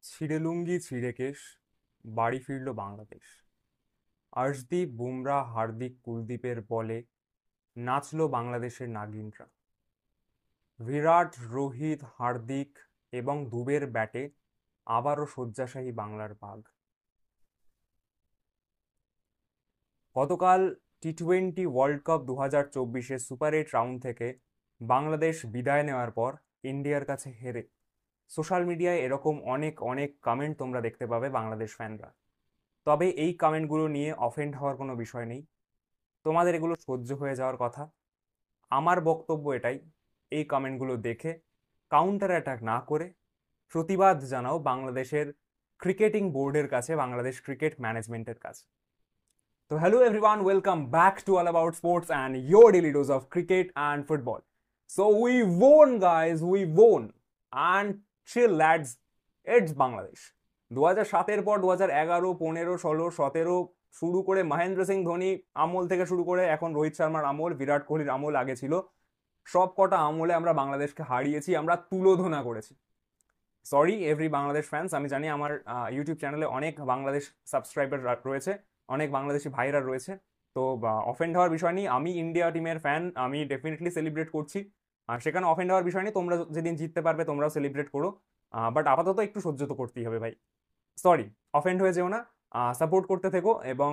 ছিঁড়ে লুঙ্গি ছিঁড়ে কেশ, বাড়ি ফিরল বাংলাদেশ। আর্শদীপ বুমরা হার্দিক কুলদীপের বলে নাচল বাংলাদেশের নাগিনরা। বিরাট রোহিত হার্দিক এবং দুবের ব্যাটে আবারও শয্যাশায়ী বাংলার বাঘ। গতকাল টি-20 ওয়ার্ল্ড কাপ 2024 সুপার 8 রাউন্ড থেকে বাংলাদেশ বিদায় নেওয়ার পর ইন্ডিয়ার কাছে হেরে সোশ্যাল মিডিয়ায় এরকম অনেক অনেক কমেন্ট তোমরা দেখতে পাবে বাংলাদেশ ফ্যানরা। তবে এই কমেন্টগুলো নিয়ে অফেন্ড হওয়ার কোনো বিষয় নেই, তোমাদের এগুলো সহ্য হয়ে যাওয়ার কথা। আমার বক্তব্য এটাই, এই কমেন্টগুলো দেখে কাউন্টার অ্যাটাক না করে প্রতিবাদ জানাও বাংলাদেশের ক্রিকেটিং বোর্ডের কাছে, বাংলাদেশ ক্রিকেট ম্যানেজমেন্টের কাছে। তো hello everyone, welcome back to all about sports and your daily dose of cricket and football. So we won guys, we won and chill lads, it's Bangladesh. 2007-এর পর 2011, 15, 16, 17 শুরু করে মহেন্দ্র সিং ধোনি আমল থেকে শুরু করে এখন রোহিত শর্মার আমল, বিরাট কোহলির আমল আগে ছিল, সব কটা আমলে আমরা বাংলাদেশকে হারিয়েছি, আমরা তুলোধনা করেছি। সরি এভরি বাংলাদেশ ফ্যান্স, আমি জানি আমার ইউটিউব চ্যানেলে অনেক বাংলাদেশ সাবস্ক্রাইবার রয়েছে, অনেক বাংলাদেশি ভাইরা রয়েছে। তো অফেন্ড হওয়ার বিষয় নেই, আমি ইন্ডিয়া টিমের ফ্যান, আমি ডেফিনেটলি সেলিব্রেট করছি। আর সেখানে অফেন্ড হওয়ার বিষয় নেই, তোমরা যেদিন জিততে পারবে তোমরাও সেলিব্রেট করো, বাট আপাতত একটু সহ্য তো করতেই হবে ভাই। সরি, অফেন্ড হয়ে যেও না, সাপোর্ট করতে থেকো এবং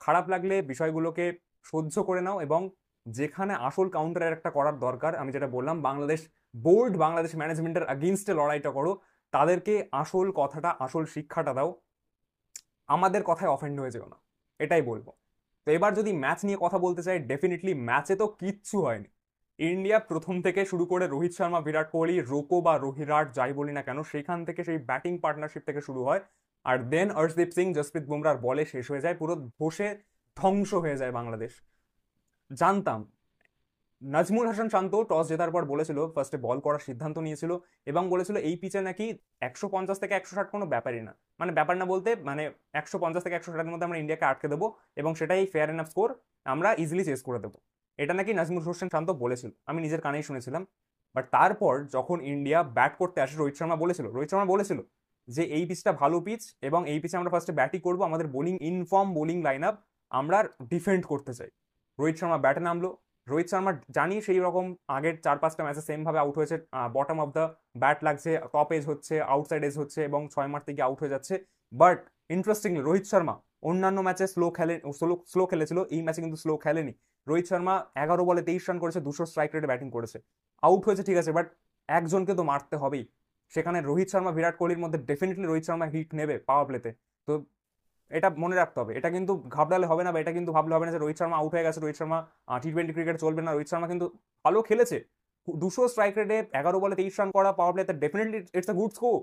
খারাপ লাগলে বিষয়গুলোকে সহ্য করে নাও। এবং যেখানে আসল কাউন্টার একটা করার দরকার, আমি যেটা বললাম, বাংলাদেশ বোর্ড, বাংলাদেশ ম্যানেজমেন্টের আগেনস্টে লড়াইটা করো, তাদেরকে আসল কথাটা, আসল শিক্ষাটা দাও, আমাদের কথায় অফেন্ড হয়ে যেও না, এটাই বলবো। তো এবার যদি ম্যাচ নিয়ে কথা বলতে চাই, ডেফিনেটলি ম্যাচে তো কিচ্ছু হয়নি। ইন্ডিয়া প্রথম থেকে শুরু করে রোহিত শর্মা, বিরাট কোহলি, রোকো বা রোহিরাট যাই বলি না কেন, সেখান থেকে সেই ব্যাটিং পার্টনারশিপ থেকে শুরু হয়। আর দেন অর্শদীপ সিং, জসপ্রীত বুমরার বলে শেষ হয়ে যায়, পুরো বসে ধ্বংস হয়ে যায় বাংলাদেশ। জানতাম নাজমুল হাসান শান্ত টস জেতার পর বলেছিল, ফার্স্টে বল করার সিদ্ধান্ত নিয়েছিল এবং বলেছিল এই পিচে নাকি 150 থেকে 160 কোনো ব্যাপারই না, মানে ব্যাপার না বলতে মানে 150 থেকে 160-এর মধ্যে আমরা ইন্ডিয়াকে আটকে দেবো এবং সেটাই ফেয়ার এনাফ স্কোর, আমরা ইজিলি চেস করে দেবো। এটা নাকি নাজমুল হোসেন শান্ত বলেছিল, আমি নিজের কানেই শুনেছিলাম। বাট তারপর যখন ইন্ডিয়া ব্যাট করতে আসে, রোহিত শর্মা বলেছিল যে এই পিচটা ভালো পিচ এবং এই পিচে আমরা ফার্স্টে ব্যাটিং করবো, আমাদের bowling inform bowling line up, আমরা ডিফেন্ড করতে চাই। রোহিত শর্মা ব্যাটে নামলো। রোহিত শর্মা জানি সেই রকম আগের 4-5টা ম্যাচে সেম ভাবে আউট হয়েছে, বটম অফ দ্য ব্যাট লাগছে, টপ এজ হচ্ছে, আউটসাইড এজ হচ্ছে এবং 6 মারতে গিয়ে আউট হয়ে যাচ্ছে। বাট ইন্টারেস্টিংলি রোহিত শর্মা অন্যান্য ম্যাচে স্লো খেলেছিল, এই ম্যাচে কিন্তু স্লো খেলেনি। রোহিত শর্মা 11 বলে 23 রান করেছে, 200 স্ট্রাইক রেটে ব্যাটিং করেছে। আউট হয়েছে ঠিক আছে, বাট একজনকে তো মারতে হবেই। সেখানে রোহিত শর্মা, বিরাট কোহলির মধ্যে ডেফিনেটলি রোহিত শর্মা হিট নেবে পাওয়ার প্লেতে। তো এটা মনে রাখতে হবে, এটা কিন্তু ঘাবড়ালে হবে না, বা এটা কিন্তু ভাবলে হবে না যে রোহিত শর্মা আউট হয়ে গেছে, রোহিত শর্মা টি-20 ক্রিকেট চলবে না। রোহিত শর্মা কিন্তু ভালো খেলেছে, 200 স্ট্রাইক রেটে 11 বলে 23 রান করা পাওয়ার প্লেতে, definitely it's a good score.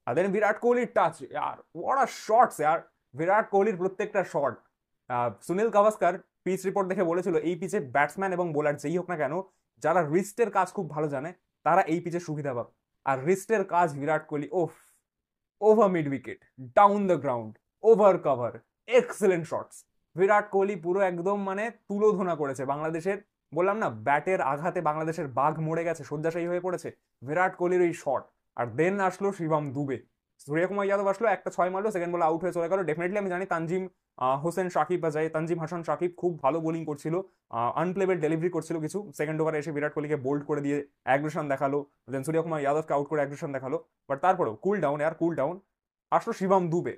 আর দেন বিরাট কোহলির টাচ, ইয়ার হোয়াট আ শটস ইয়ার, বিরাট কোহলির প্রত্যেকটা shot. Sunil Gavaskar pitch report দেখে বলেছিল এই পিচে ব্যাটসম্যান এবং বোলার যেই হোক না কেন, যারা রিস্টের কাজ খুব ভালো জানে তারা এই পিচে সুবিধা পাবে। আর রিস্টের কাজ বিরাট কোহলি, ওফ, over mid wicket, down the ground, over cover, excellent shots. Virat Kohli পুরো একদম মানে তুলোধনা করেছে বাংলাদেশের। বললাম না, ব্যাটের আঘাতে বাংলাদেশের বাঘ মরে গেছে, শয্যাশায়ী হয়ে পড়েছে বিরাট কোহলির এই শট। আর দেন আসলো শিবম দুবে, সূর্যকুমার যাদব আসলো, একটা 6 মারলো, সেকেন্ড বলে আউট হয়ে চলে গেল। ডেফিনেটলি আমি জানি তানজিম হোসেন সাকিব বা যাই তানজিম হাসান সাকিব খুব ভালো বোলিং করছিল, আনপ্লেবেল ডেলিভারি করছিল কিছু, সেকেন্ড ওভারে এসে বিরাট কোহলিকে বোল্ড করে দিয়ে অ্যাগ্রেশন দেখালো, দেন সূর্যকুমার যাদবকে আউট করে অ্যাগ্রেশন দেখালো। বাট তারপরেও কুল ডাউন, আর কুল ডাউন। আসলো শিবম দুবে।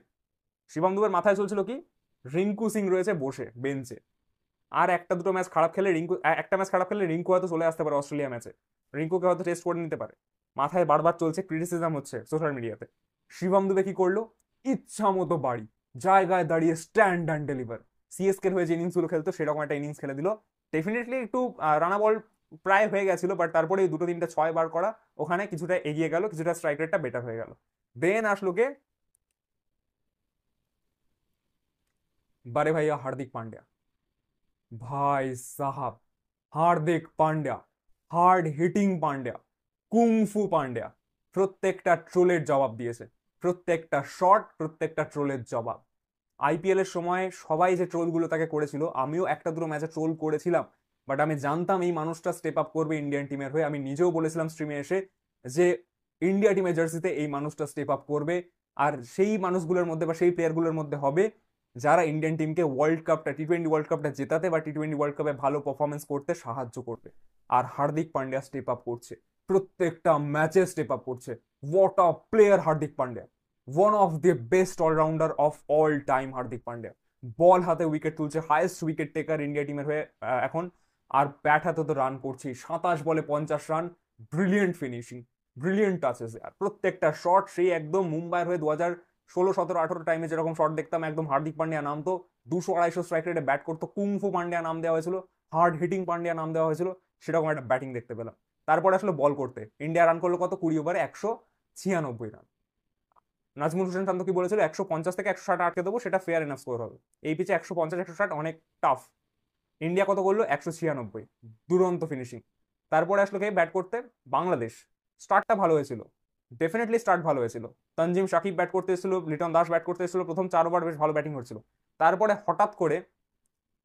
শিবম দুবের মাথায় চলছিল কি, রিঙ্কু সিং রয়েছে বসে বেঞ্চে, আর একটা দুটো ম্যাচ খারাপ খেলে রিঙ্কু, একটা ম্যাচ খারাপ খেলে রিঙ্কু হয়তো চলে আসতে পারে অস্ট্রেলিয়া ম্যাচে, রিঙ্কুকে হয়তো টেস্ট করে নিতে পারে। মাথায় বারবার চলছে, ক্রিটিসিজম হচ্ছে সোশ্যাল মিডিয়াতে। শিবম দুবে কি করলো, ইচ্ছা মতো বাড়ি, জায়গায় দাঁড়িয়ে স্ট্যান্ড অ্যান্ড ডেলিভার, সিএসকে হয়ে যে ইনিংস গুলো খেলতো সেরকম একটা ইনিংস খেলে দিল। ডেফিনেটলি একটু রানা বল প্রায় হয়ে গেছিল, বাট তারপরে দুটো তিনটা 6 বার করা ওখানে কিছুটা এগিয়ে গেল, কিছুটা স্ট্রাইক রেটটা বেটার হয়ে গেল। দেন আসলো কে, बड़े भैया हार्दिक पांड्या। भाई साहब, Hardik Pandya, hard heating পান্ড্যা, kung fu পান্ড্যা, প্রত্যেকটা ট্রোলের জবাব দিয়েছে, প্রত্যেকটা শট, প্রত্যেকটা ট্রোলের জবাব। আইপিএল এর সময় সবাই যে ট্রোলগুলো তাকে করেছিল, আমিও একটা দুটো ম্যাচে ট্রোল করেছিলাম, বাট আমি জানতাম এই মানুষটা স্টেপ আপ করবে ইন্ডিয়ান টিমের হয়ে। আমি নিজেও বলেছিলাম স্ট্রিমে এসে যে ইন্ডিয়া টিমের জার্সিতে এই মানুষটা স্টেপ আপ করবে, আর সেই মানুষগুলোর মধ্যে বা সেই প্লেয়ারগুলোর মধ্যে হবে যারা ইন্ডিয়ান টিমকে ওয়ার্ল্ড কাপটা, টি-20 ওয়ার্ল্ড কাপটা জেতাতে বা টি-20 ওয়ার্ল্ড কাপে ভালো পারফরমেন্স করতে সাহায্য করবে। আর হার্দিক পান্ডিয়া স্টেপ আপ করছে, প্রত্যেকটা ম্যাচে স্টেপ আপ করছে। What a player Hardik Pandya, one of the best allrounder of all time Hardik Pandya. Ball হাতে উইকেট তুলছে, হাইয়েস্ট উইকেট টেকার ইন্ডিয়া টিমের হয়ে এখন। আর ব্যাট হাতে তো রান করছি, 27 বলে 50 run, brilliant finishing, brilliant touches. আর প্রত্যেকটা শট সেই একদম মুম্বাইয়ের হয়ে 2016, 17, 18 টাইমে যেরকম শট দেখতাম, একদম হার্দিক পান্ডিয়া নামতো, 200-250 স্ট্রাইক রেটে ব্যাট করতো, কুংফু পান্ডিয়া নাম দেওয়া হয়েছিল, হার্ড হিটিং পান্ডিয়া নাম দেওয়া হয়েছিল, সেরকম একটা ব্যাটিং দেখতে পেলাম। তারপরে আসলে বল করতে ইন্ডিয়া রান করলো কত, 20 ওভারে 196 রান। নাজমুল হোসেন শান্ত কি বলেছিল, 150 থেকে 160 আটকে দেবো, সেটা ফেয়ার এনাফ স্কোর হবে। এই পিচে 150-160 অনেক টাফ। ইন্ডিয়া কত করলো, 196, দুরন্ত ফিনিশিং। তারপরে আসলো কে ব্যাট করতে, বাংলাদেশ। স্টার্টটা ভালো হয়েছিল, ডেফিনেটলি স্টার্ট ভালো হয়েছিল। তানজিম সাকিব ব্যাট করতে এসেছিল, লিটন দাস ব্যাট করতে এসেছিল, প্রথম 4 ওভার বেশ ভালো ব্যাটিং হচ্ছিল। তারপরে হঠাৎ করে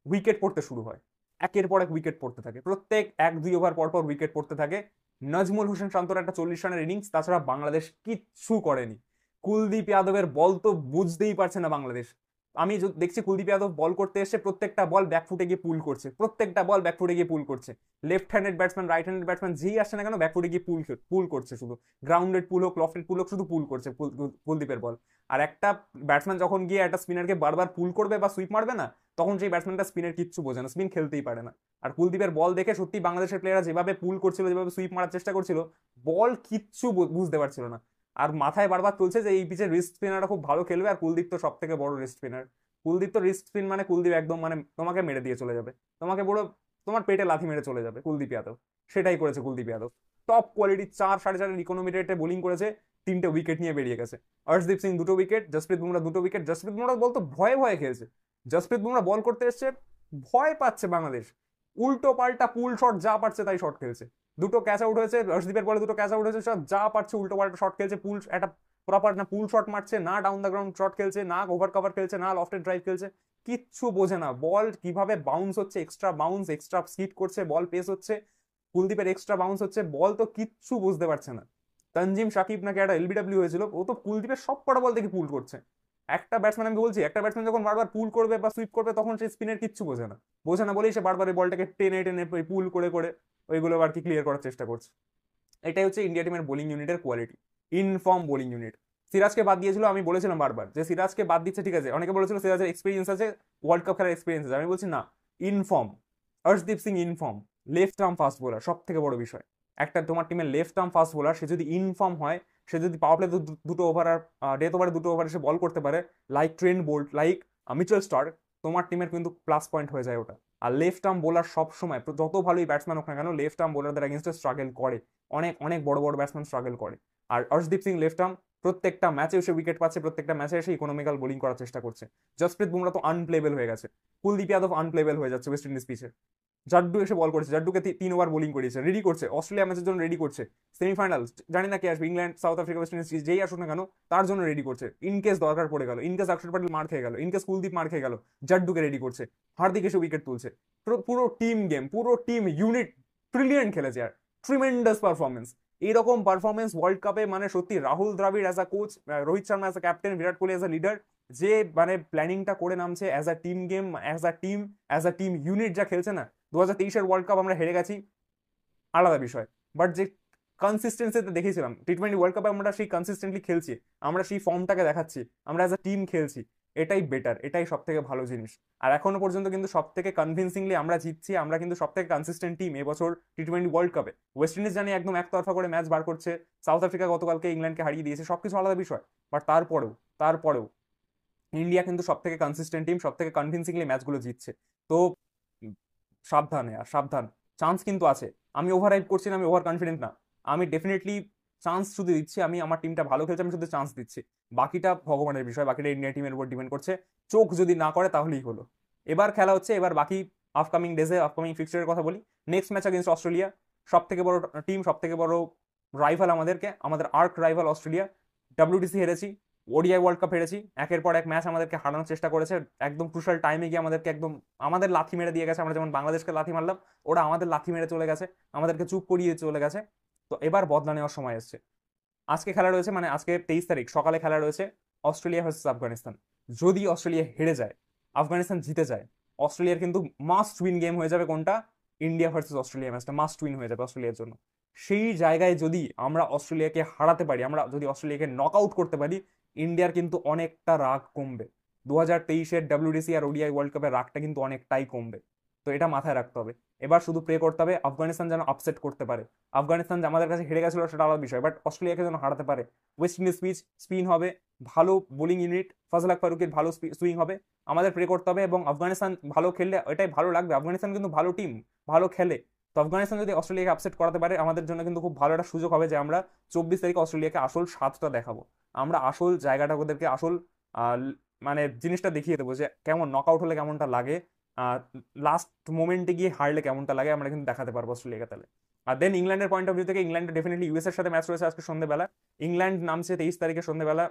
উইকেট পড়তে শুরু হয়, একের পর এক উইকেট পড়তে থাকে, প্রত্যেক 1-2 ওভার পর পর উইকেট পড়তে থাকে। নাজমুল হোসেন শান্তর একটা 40 রানের ইনিংস, তাছাড়া বাংলাদেশ কিচ্ছু করেনি। কুলদীপ যাদবের বল তো বুঝতেই পারছে না বাংলাদেশ। আমি দেখছি কুলদীপ যাদব বল করতে এসে প্রত্যেকটা বল ব্যাকফুটে গিয়ে পুল করছে, প্রত্যেকটা বল ব্যাকফুটে গিয়ে পুল করছে। Left handed batsman, right handed batsman যেই আসছে না কেন, ব্যাকফুটে গিয়ে পুল করছে, শুধু গ্রাউন্ডেড পুল হোক, লফটেড পুল হোক, শুধু পুল করছে কুলদীপের বল। আর একটা ব্যাটসম্যান যখন গিয়ে একটা স্পিনারকে বারবার পুল করবে বা সুইপ মারবে না, তখন সেই ব্যাটসম্যানটা স্পিনের কিচ্ছু বোঝে না, স্পিন খেলতেই পারে না। আর কুলদীপের বল দেখে সত্যি বাংলাদেশের প্লেয়াররা যেভাবে পুল করছিল, যেভাবে সুইপ মারার চেষ্টা করছিল, বল কিচ্ছু বুঝতে পারছিল না। আর মাথায় বারবার চলছে যে এই পিচে রিস্ট স্পিনাররা খুব ভালো খেলবে, আর কুলদীপ তো সব থেকে বড় রিস্ট স্পিনার। কুলদীপ তো রিস্ট স্পিন মানে কুলদীপ একদম মানে তোমাকে মেরে দিয়ে চলে যাবে, তোমাকে পুরো তোমার পেটে লাথি মেরে চলে যাবে কুলদীপ যাদব। সেটাই করেছে Kuldeep Yadav, top quality 4-4.5 economy রেটে বোলিং করেছে, 3টে উইকেট নিয়ে বেরিয়ে গেছে। হর্ষদীপ সিং 2টো উইকেট, জসপ্রীত বুমরা 2টো উইকেট। জসপ্রীত বুমরা বল তো ভয়ে ভয়ে খেলছে, জসপ্রীত বুমরা বল করতে এসছে, ভয় পাচ্ছে বাংলাদেশ, উল্টো পাল্টা পুল শট যা পারছে তাই শট খেলছে। 2টো ক্যাচ আউট হয়েছে, হর্ষদীপের বলে 2টো ক্যাচ আউট হয়েছে, সব যা পারছে উল্টো পাল্টা শট খেলছে। পুল একটা প্রপার না পুল শট মারছে, না ডাউন দ্য গ্রাউন্ড শট খেলছে, না ওভার কভার খেলছে, না লফটেড ড্রাইভ খেলছে, কিচ্ছু বোঝে না। বল কিভাবে বাউন্স হচ্ছে, এক্সট্রা বাউন্স, এক্সট্রা স্কিট করছে, বল পেস হচ্ছে, কুলদীপের এক্সট্রা বাউন্স হচ্ছে, বল তো কিচ্ছু বুঝতে পারছে না। তানজিম সাকিব নাকি একটা এলবিডব্লিউ হয়েছিল, ও তো কুলদীপের সব কটা বল দেখি পুল করছে। একটা ব্যাটসম্যান, আমি বলছি, একটা ব্যাটসম্যান যখন বারবার পুল করবে বা সুইপ করবে, তখন সে স্পিনের কিচ্ছু বোঝে না, বোঝে না বলেই সে বারবার এই বলটাকে টেনে টেনে পুল করে করে ওইগুলো আর কি ক্লিয়ার করার চেষ্টা করছে। এটাই হচ্ছে ইন্ডিয়া টিমের বোলিং ইউনিটের কোয়ালিটি, ইনফর্ম বোলিং ইউনিট। সিরাজকে বাদ দিয়েছিল, আমি বলেছিলাম বারবার যে সিরাজকে বাদ দিচ্ছে, ঠিক আছে, অনেকে বলেছিল সিরাজের এক্সপিরিয়েন্স আছে, ওয়ার্ল্ড কাপ খেলার এক্সপিরিয়েন্স আছে, আমি বলছি না, in form. Harshdeep Singh in form, left arm fast bowler, সব থেকে বড় বিষয়। একটা তোমার টিমের লেফট আর্ম ফাস্ট বোলার, সে যদি ইনফর্ম হয়, সে যদি পাওয়ার প্লে 2টো ওভার আর ডেথ ওভারে 2টো ওভারে সে বল করতে পারে, like Trent Boult, like Mitchell Starc, তোমার টিমের কিন্তু প্লাস পয়েন্ট হয়ে যায় ওটা। আর লেফট আর্ম বোলার সব সময়, যত ভালোই ব্যাটসম্যান হোক না কেন, লেফট আর্ম বোলারদের এগেনস্টে স্ট্রাগল করে, অনেক অনেক বড় বড় ব্যাটসম্যান স্ট্রাগল করে। আর হর্ষদীপ সিং লেফট আর্ম, প্রত্যেকটা ম্যাচে এসে উইকেট পাচ্ছে, প্রত্যেকটা ম্যাচে এসে ইকোনমিক্যাল বোলিং করার চেষ্টা করছে। জসপ্রীত বুমরা তো আনপ্লেবেল হয়ে গেছে, কুলদীপ যাদব আনপ্লেবেল হয়ে যাচ্ছে ওয়েস্ট ইন্ডিজ পিচে। জাড্ডু এসে বল করেছে, জাড্ডুকে 3 ওভার বোলিং করিয়েছে, রেডি করছে অস্ট্রেলিয়া ম্যাচের জন্য, রেডি করছে সেমিফাইনাল, জানি না কে আসবে, England, south Africa, West Indies, যেই আসুক না কেন তার জন্য রেডি করছে। ইনকেস দরকার পড়ে গেল, ইনকেস অক্ষর প্যাটেল মার খেয়ে গেল, ইনকেস কুলদীপ মার খেয়ে গেল, জাড্ডুকে রেডি করছে। হার্দিক এসে উইকেট তুলছে, পুরো টিম গেম, পুরো টিম ইউনিট ব্রিলিয়েন্ট খেলেছে। আর ট্রিমেন্ডাস পারফরমেন্স, এইরকম পারফরমেন্স ওয়ার্ল্ড কাপে মানে সত্যি, Rahul Dravid as a coach, Rohit Sharma as a captain, Virat Kohli as a leader, যে মানে প্ল্যানিংটা করে নামছে as a team game, as a team unit যা খেলছে না। 2023-এর ওয়ার্ল্ড কাপ আমরা হেরে গেছি, আলাদা বিষয়, বাট যে কনসিস্টেন্সিতে দেখেছিলাম টি-20 ওয়ার্ল্ড কাপে, আমরা সেই কনসিস্টেন্টলি খেলছি, আমরা সেই ফর্মটাকে দেখাচ্ছি, আমরা অ্যাজ আ টিম খেলছি, এটাই বেটার, এটাই সব থেকে ভালো জিনিস। আর এখনো পর্যন্ত কিন্তু সব থেকে কনভিনসিংলি আমরা জিতছি, আমরা কিন্তু সব থেকে কনসিস্টেন্ট টিম এবছর টি-20 ওয়ার্ল্ড কাপে। ওয়েস্ট ইন্ডিজ জানি একদম একতরফা করে ম্যাচ বার করছে, সাউথ আফ্রিকা গতকালকে ইংল্যান্ডকে হারিয়ে দিয়েছে, সবকিছু আলাদা বিষয়, বাট তারপরেও ইন্ডিয়া কিন্তু সব থেকে কনসিস্টেন্ট টিম, সব থেকে কনভিনসিংলি ম্যাচগুলো জিতছে। তো সাবধানে, আর সাবধান, চান্স কিন্তু আছে। আমি ওভার হাইপ করছি না, আমি ওভার কনফিডেন্ট না, আমি ডেফিনেটলি চান্স শুধু দিচ্ছি, আমি আমার টিমটা ভালো খেলছে, আমি শুধু চান্স দিচ্ছি, বাকিটা ভগবানের বিষয়, বাকিটা ইন্ডিয়া টিমের উপর ডিপেন্ড করছে। চোখ যদি না করে তাহলেই হলো। এবার খেলা হচ্ছে, এবার বাকি আপকামিং ডেজে আপকামিং ফিক্সচারের কথা বলি। নেক্সট ম্যাচ আগেন্স্ট অস্ট্রেলিয়া, সব থেকে বড় টিম, সব থেকে বড় রাইভাল আমাদের আর্ক রাইভাল অস্ট্রেলিয়া। ডাব্লিউটিসি হেরেছি, ওডিআই ওয়ার্ল্ড কাপ হেরেছি, একের পর এক ম্যাচ আমাদেরকে হারানোর চেষ্টা করেছে, একদম ক্রুশাল টাইমে গিয়ে আমাদেরকে একদম আমাদের লাথি মেরে দিয়ে গেছে। আমরা যেমন বাংলাদেশকে লাথি মারলাম, ওরা আমাদের লাথি মেরে চলে গেছে, আমাদেরকে চুপ করিয়ে চলে গেছে। তো এবার বদলা নেওয়ার সময় এসছে। আজকে খেলা রয়েছে, মানে আজকে 23 তারিখ সকালে খেলা রয়েছে অস্ট্রেলিয়া ভার্সেস আফগানিস্তান। যদি অস্ট্রেলিয়া হেরে যায়, আফগানিস্তান জিতে যায়, অস্ট্রেলিয়ার কিন্তু মাস্ট উইন গেম হয়ে যাবে। কোনটা? ইন্ডিয়া ভার্সেস অস্ট্রেলিয়া ম্যাচটা মাস্ট উইন হয়ে যাবে অস্ট্রেলিয়ার জন্য। সেই জায়গায় যদি আমরা অস্ট্রেলিয়াকে হারাতে পারি, আমরা যদি অস্ট্রেলিয়াকে নক আউট করতে পারি, ইন্ডিয়ার কিন্তু অনেকটা রাগ কমবে। 2023-এর WDC আর ওডিআই ওয়ার্ল্ড কাপের রাগটা কিন্তু অনেকটাই কমবে। তো এটা মাথায় রাখতে হবে। এবার শুধু প্রে করতে হবে আফগানিস্তান যেন আপসেট করতে পারে। আফগানিস্তান যে আমাদের কাছে হেরে গেছিল সেটা আলাদা বিষয়, বাট অস্ট্রেলিয়াকে যেন হারাতে পারে। ওয়েস্ট ইন্ডিজ পিচ স্পিন হবে, ভালো বোলিং ইউনিট, ফাজল হক ফারুকের ভালো সুইং হবে, আমাদের প্রে করতে হবে। এবং আফগানিস্তান ভালো খেললে এটাই ভালো লাগবে, আফগানিস্তান কিন্তু ভালো টিম, ভালো খেলে। তো আফগানিস্তান যদি অস্ট্রেলিয়াকে আপসেট করাতে পারে, আমাদের জন্য কিন্তু খুব ভালো একটা সুযোগ হবে যে আমরা 24 তারিখে অস্ট্রেলিয়াকে আসল স্বাদটা দেখাবো। আমরা আসল জায়গাটা ওদেরকে আসল আহ, মানে জিনিসটা দেখিয়ে দেবো যে কেমন নক আউট হলে কেমনটা লাগে, লাস্ট মোমেন্টে গিয়ে হারলে কেমনটা লাগে, আমরা কিন্তু দেখাতে পারবো অস্ট্রেলিয়াকে তাহলে। আর দেন ইংল্যান্ডের পয়েন্ট অফ ভিউ থেকে, ইংল্যান্ড ডেফিনেটলি ইউএস এর সাথে ম্যাচ রয়েছে আজকে সন্ধ্যেবেলা। ইংল্যান্ড নামছে 23 তারিখে সন্ধ্যেবেলা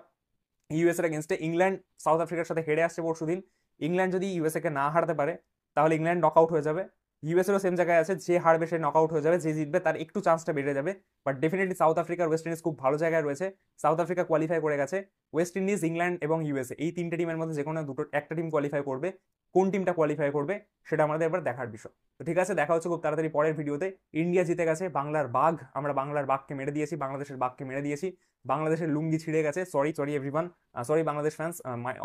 ইউএস এর এগেনস্টে। ইংল্যান্ড সাউথ আফ্রিকার সাথে হেরে আসছে পরশুদিন। ইংল্যান্ড যদি ইউএসএ কে না হারতে পারে, তাহলে ইংল্যান্ড নক আউট হয়ে যাবে। ইউএসএরও সেম জায়গায় আছে, যে হারবে সে নক আউট হয়ে যাবে, যে জিতবে তার একটু চান্সটা বেড়ে যাবে। বাট ডেফিনেটলি সাউথ আফ্রিকার ওয়েস্ট ইন্ডিজ খুব ভালো জায়গায় রয়েছে। সাউথ আফ্রিকা কোয়ালিফাই করে গেছে, ওয়েস্ট ইন্ডিজ, ইংল্যান্ড এবং ইউএসএ এই তিনটে টিমের মধ্যে যে কোনো একটা টিম কোয়ালিফাই করবে। কোন টিমটা কোয়ালিফাই করবে সেটা আমাদের এবার দেখার বিষয়। তো ঠিক আছে, দেখা হচ্ছে খুব তাড়াতাড়ি পরের ভিডিওতে। ইন্ডিয়া জিতে গেছে, বাংলার বাঘ, আমরা বাংলার বাঘকে মেরে দিয়েছি, বাংলাদেশের বাঘকে মেরে দিয়েছি। বাংলাদেশের লুঙ্গি ছিঁড়ে গেছে, sorry sorry everyone, sorry Bangladesh fans,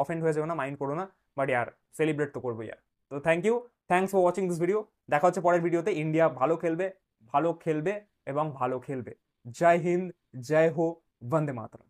offend হয়ে যাবে না, মাইন্ড করো না, বাট ইয়ার সেলিব্রেট তো করবো ইয়ার। তো thank you, thanks for watching this video. দেখা হচ্ছে পরের ভিডিওতে। ইন্ডিয়া ভালো খেলবে, ভালো খেলবে এবং ভালো খেলবে। জয় হিন্দ, জয় হো, বন্দে মাতরম।